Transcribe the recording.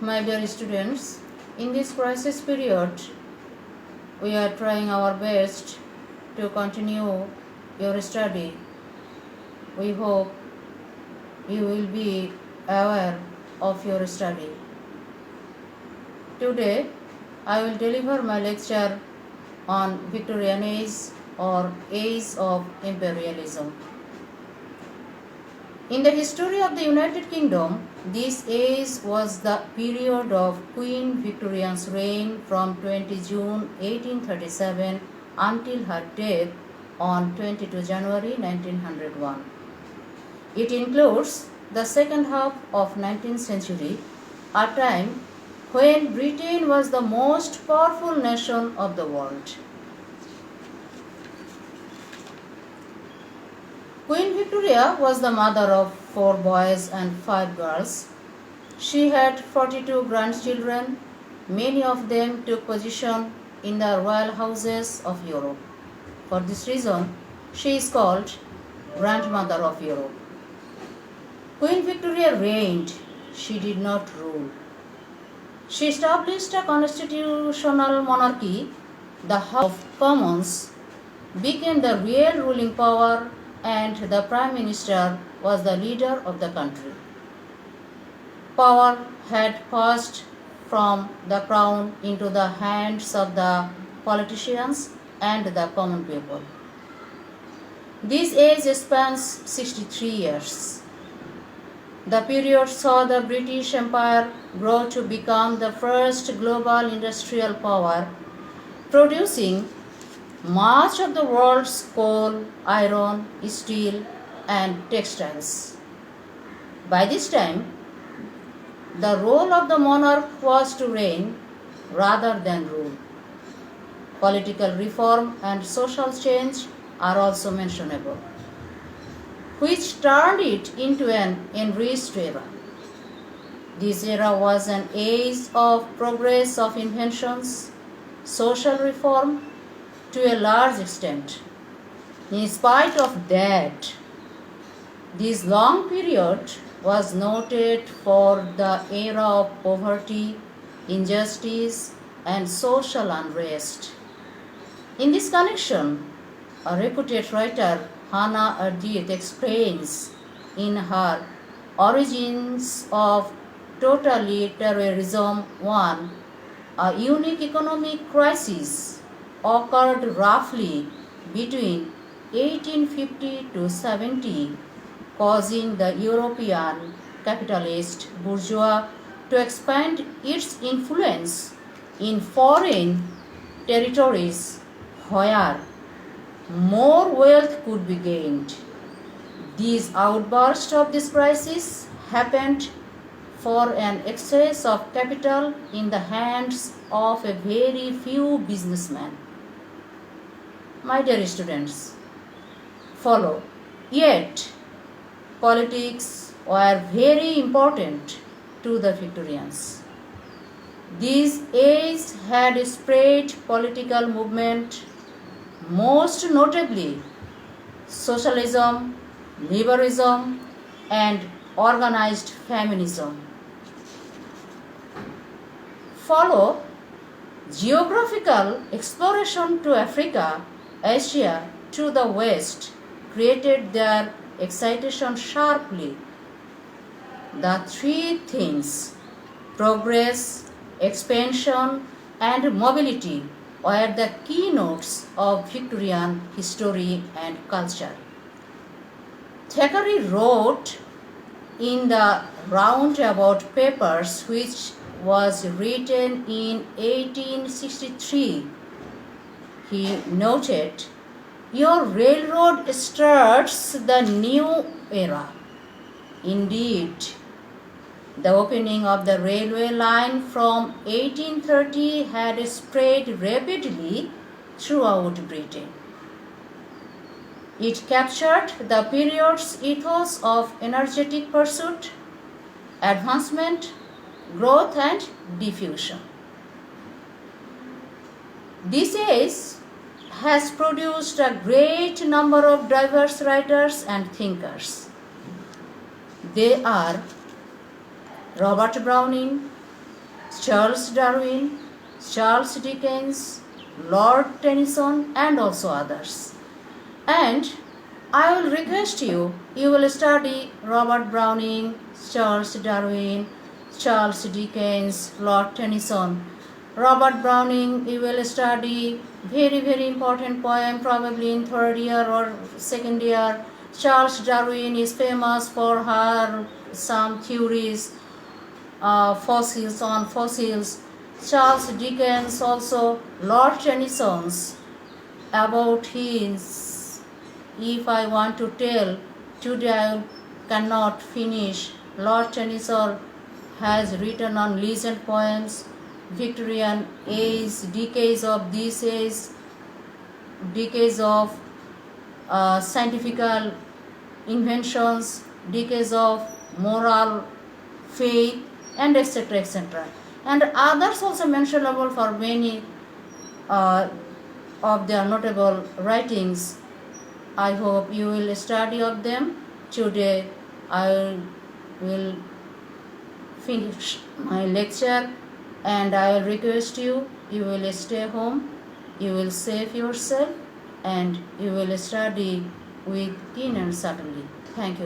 My dear students, in this crisis period, we are trying our best to continue your study. We hope you will be aware of your study. Today, I will deliver my lecture on Victorian age or age of imperialism. In the history of the United Kingdom, this age was the period of Queen Victoria's reign from 20 June 1837 until her death on 22 January 1901. It includes the second half of 19th century, a time when Britain was the most powerful nation of the world. Queen Victoria was the mother of 4 boys and 5 girls. She had 42 grandchildren. Many of them took position in the royal houses of Europe. For this reason, she is called Grandmother of Europe. Queen Victoria reigned. She did not rule. She established a constitutional monarchy. The House of Commons became the real ruling power, and the Prime Minister was the leader of the country. Power had passed from the crown into the hands of the politicians and the common people. This age spans 63 years. The period saw the British Empire grow to become the first global industrial power, producing much of the world's coal, iron, steel, and textiles. By this time, the role of the monarch was to reign rather than rule. Political reform and social change are also mentionable, which turned it into an enriched era. This era was an age of progress of inventions, social reform, to a large extent. In spite of that, this long period was noted for the era of poverty, injustice, and social unrest. In this connection, a reputed writer, Hannah Arendt, explains in her Origins of Totalitarianism 1, a unique economic crisis occurred roughly between 1850 to 70, causing the European capitalist bourgeois to expand its influence in foreign territories where more wealth could be gained. These outbursts of this crisis happened for an excess of capital in the hands of a very few businessmen. My dear students, follow. Yet, politics were very important to the Victorians. This age had spread political movement, most notably socialism, liberalism, and organized feminism. Follow. Geographical exploration to Africa, Asia, to the West created their excitation sharply. The three things, progress, expansion, and mobility, were the keynotes of Victorian history and culture. Thackeray wrote in the Roundabout Papers, which was written in 1863, he noted, "Your railroad starts the new era." Indeed, the opening of the railway line from 1830 had spread rapidly throughout Britain. It captured the period's ethos of energetic pursuit, advancement, growth, and diffusion. This age has produced a great number of diverse writers and thinkers. They are Robert Browning, Charles Darwin, Charles Dickens, Lord Tennyson, and also others. And I will request you, you will study Robert Browning, Charles Darwin, Charles Dickens, Lord Tennyson. Robert Browning, you will study very important poem probably in third year or second year. Charles Darwin is famous for her some theories, fossils. Charles Dickens also. Lord Tennyson's about his, if I want to tell today I cannot finish. Lord Tennyson has written on legend poems, Victorian age, decades of this age, decades of scientific inventions, decades of moral faith, and etc. And others also mentionable for many of their notable writings. I hope you will study of them. Today I will finish my lecture, and I will request you, you will stay home, you will save yourself, and you will study with keen and subtlety. Thank you.